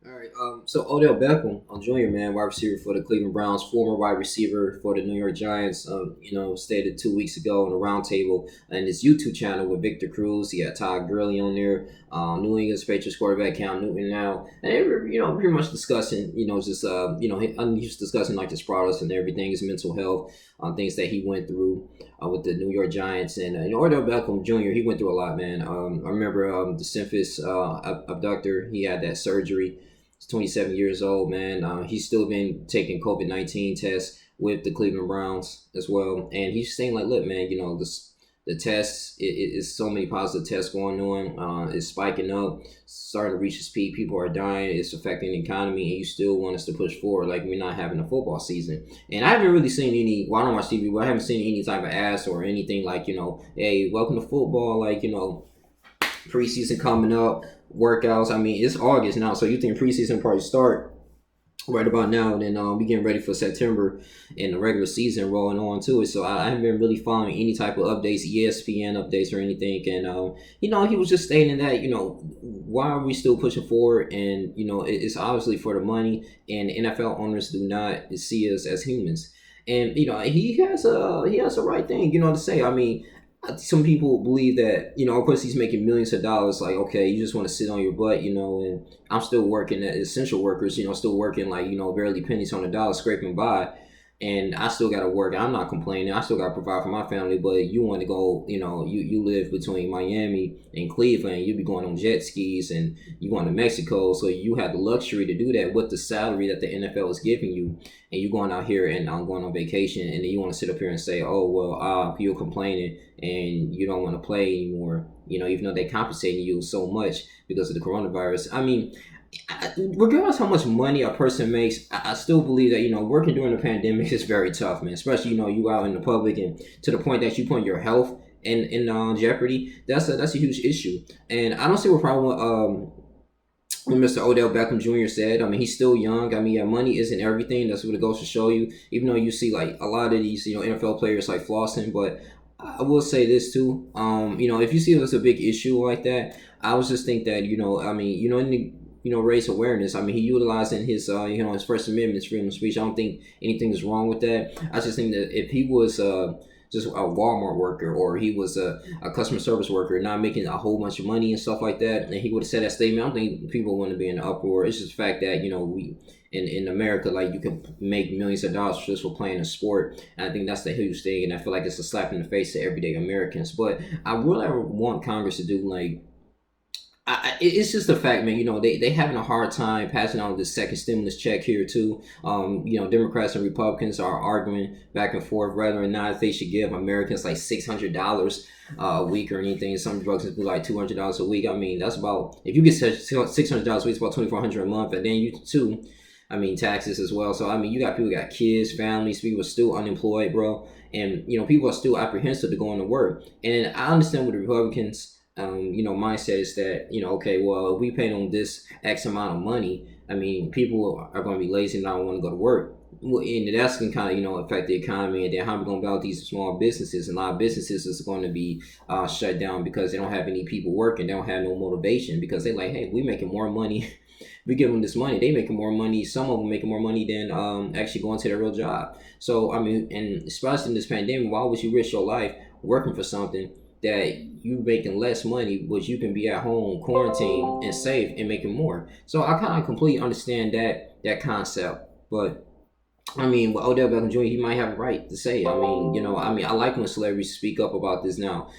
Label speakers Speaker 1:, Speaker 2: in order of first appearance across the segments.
Speaker 1: All right. So Odell Beckham, Jr., man, wide receiver for the Cleveland Browns, former wide receiver for the New York Giants. Stated 2 weeks ago on the roundtable and his YouTube channel with Victor Cruz. He had Todd Gurley on there. New England Patriots quarterback Cam Newton now, and they were, pretty much discussing, just he was discussing like his products and everything, his mental health, things that he went through with the New York Giants, and Odell Beckham Jr. He went through a lot, man. I remember the syphilis abductor. He had that surgery. He's 27 years old, man. He's still been taking COVID-19 tests with the Cleveland Browns as well, and he's saying like, look, man, the tests, is so many positive tests going on. It's spiking up, starting to reach its peak. People are dying. It's affecting the economy, and you still want us to push forward like we're not having a football season. And I haven't really seen any. Well, I don't watch TV, but I haven't seen any type of ads or anything like, hey, welcome to football. Like, preseason coming up, workouts. I mean, it's August now, so you think preseason probably start right about now, and then we getting ready for September and the regular season rolling on to it. So I haven't been really following any type of updates, ESPN updates or anything. And he was just stating that why are we still pushing forward? And it's obviously for the money, and NFL owners do not see us as humans. And he has a right thing to say. I mean, some people believe that of course he's making millions of dollars, like, okay, you just want to sit on your butt, and I'm still working at essential workers, still working like, barely pennies on the dollar, scraping by, and I still got to work. I'm not complaining. I still got to provide for my family. But you want to go, you live between Miami and Cleveland. You be going on jet skis and you going to Mexico. So you have the luxury to do that with the salary that the NFL is giving you. And you going out here and I'm going on vacation. And then you want to sit up here and say, oh, well, you're complaining and you don't want to play anymore. Even though they're compensating you so much because of the coronavirus. I mean, regardless how much money a person makes, I still believe that working during the pandemic is very tough, man. Especially you out in the public and to the point that you put your health in jeopardy. That's a huge issue, and I don't see what problem what Mr. Odell Beckham Jr. said. I mean, he's still young. I mean, yeah, money isn't everything. That's what it goes to show you. Even though you see like a lot of these NFL players like flossing, but I will say this too. If you see there's a big issue like that, I would just think that I mean, in the raise awareness. I mean, he utilized in his his First Amendment, his freedom of speech. I don't think anything is wrong with that. I just think that if he was just a Walmart worker, or he was a customer service worker, not making a whole bunch of money and stuff like that, and he would have said that statement, I don't think people want to be in an uproar. It's just the fact that we in America, like, you can make millions of dollars just for playing a sport, and I think that's the huge thing, and I feel like it's a slap in the face to everyday Americans. But I really want Congress to do like, it's just a fact, man. They having a hard time passing out this second stimulus check here too. Democrats and Republicans are arguing back and forth whether or not they should give Americans like $600 a week or anything. Some drugs be like $200 a week. I mean, that's about, if you get $600 a week, it's about $2,400 a month, and then you too. I mean, taxes as well. So I mean, you got people got kids, families, people are still unemployed, bro, and people are still apprehensive to going to work. And I understand with the Republicans mindset is that, okay, well, if we pay them this X amount of money, I mean, people are going to be lazy and not want to go to work. Well, and that's going to kind of, affect the economy. And then how are we going to balance these small businesses? And a lot of businesses is going to be shut down because they don't have any people working. They don't have no motivation because they're like, hey, we're making more money. We give them this money. They making more money. Some of them making more money than actually going to their real job. So, I mean, and especially in this pandemic, why would you risk your life working for something that you making less money, but you can be at home quarantined and safe and making more? So I kind of completely understand that concept. But I mean, with Odell Beckham Jr., he might have a right to say it. I like when celebrities speak up about this now.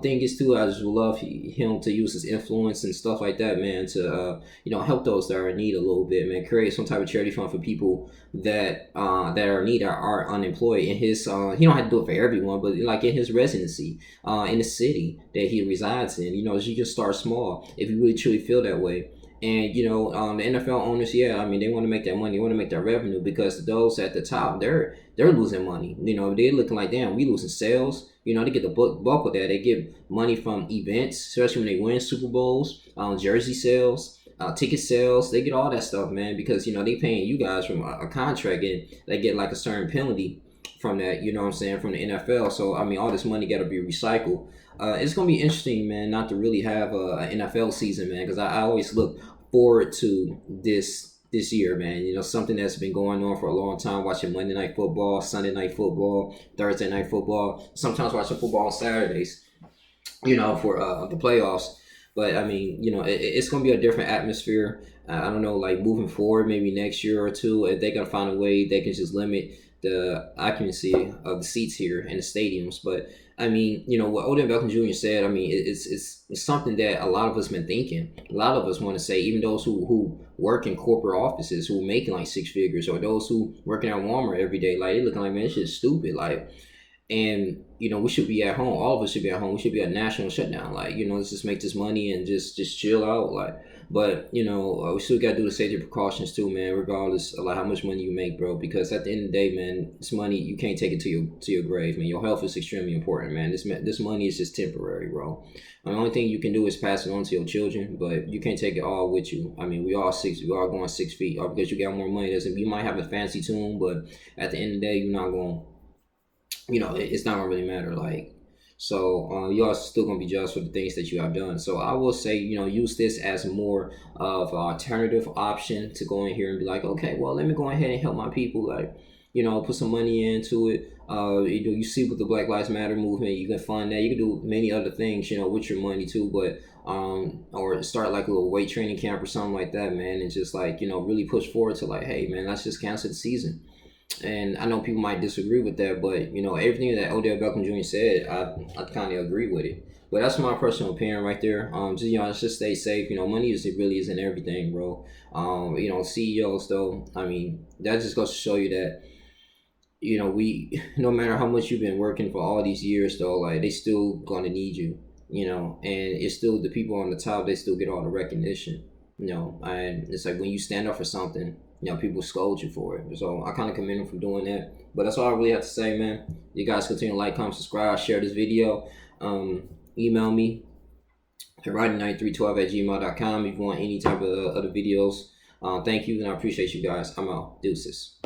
Speaker 1: Thing is, too, I just love him to use his influence and stuff like that, man, to, help those that are in need a little bit, man. Create some type of charity fund for people that are in need, are unemployed. In his, he don't have to do it for everyone, but like in his residency, in the city that he resides in, you can start small if you really truly feel that way. And the NFL owners, yeah, I mean, they want to make that money, they want to make that revenue, because those at the top, they're losing money. They're looking like, damn, we losing sales. They get the bulk of that. They get money from events, especially when they win Super Bowls, jersey sales, ticket sales. They get all that stuff, man, because they paying you guys from a contract, and they get like a certain penalty from that. You know what I'm saying, from the NFL. So I mean, all this money got to be recycled. It's gonna be interesting, man, not to really have an NFL season, man, because I always look forward to this year, man. You know, something that's been going on for a long time. Watching Monday Night Football, Sunday Night Football, Thursday Night Football. Sometimes watching football on Saturdays. You know, for the playoffs. But I mean, you know, it's going to be a different atmosphere. I don't know, like moving forward, maybe next year or two, if they can find a way, they can just limit the occupancy of the seats here in the stadiums. But I mean, you know, what Odell Beckham Jr. said, I mean, it's something that a lot of us been thinking. A lot of us want to say, even those who work in corporate offices who are making like six figures, or those who working at Walmart every day, like they looking like, man, this shit's stupid. Like, and you know, we should be at home. All of us should be at home. We should be at national shutdown. Like, you know, let's just make this money and just chill out. Like, but you know, we still got to do the safety precautions too, man. Regardless of like how much money you make, bro. Because at the end of the day, man, this money you can't take it to your grave, man. Your health is extremely important, man. This money is just temporary, bro. And the only thing you can do is pass it on to your children, but you can't take it all with you. I mean, we all going 6 feet. All because you got more money doesn't. You might have a fancy tune, but at the end of the day, you're not going. You know, it's not gonna really matter. Like, so you are still gonna be judged for the things that you have done. So I will say, you know, use this as more of an alternative option to go in here and be like, okay, well, let me go ahead and help my people. Like, you know, put some money into it. You see with the Black Lives Matter movement, you can fund that. You can do many other things, you know, with your money too. But or start like a little weight training camp or something like that, man, and just like, you know, really push forward to like, hey, man, let's just cancel the season. And I know people might disagree with that, but you know, everything that Odell Beckham Jr. said, I kind of agree with it. But that's my personal opinion right there. Just, you know, let's just stay safe. You know, money is it really isn't everything, bro. You know, CEOs though, I mean, that just goes to show you that, you know, we no matter how much you've been working for all these years though, like they still gonna need you. You know, and it's still the people on the top, they still get all the recognition. You know, and it's like when you stand up for something, you know, people scold you for it. So I kind of commend him for doing that. But that's all I really have to say, man. You guys continue to like, comment, subscribe, share this video. Email me at writing9312 at gmail.com if you want any type of other videos. Thank you, and I appreciate you guys. I'm out. Deuces.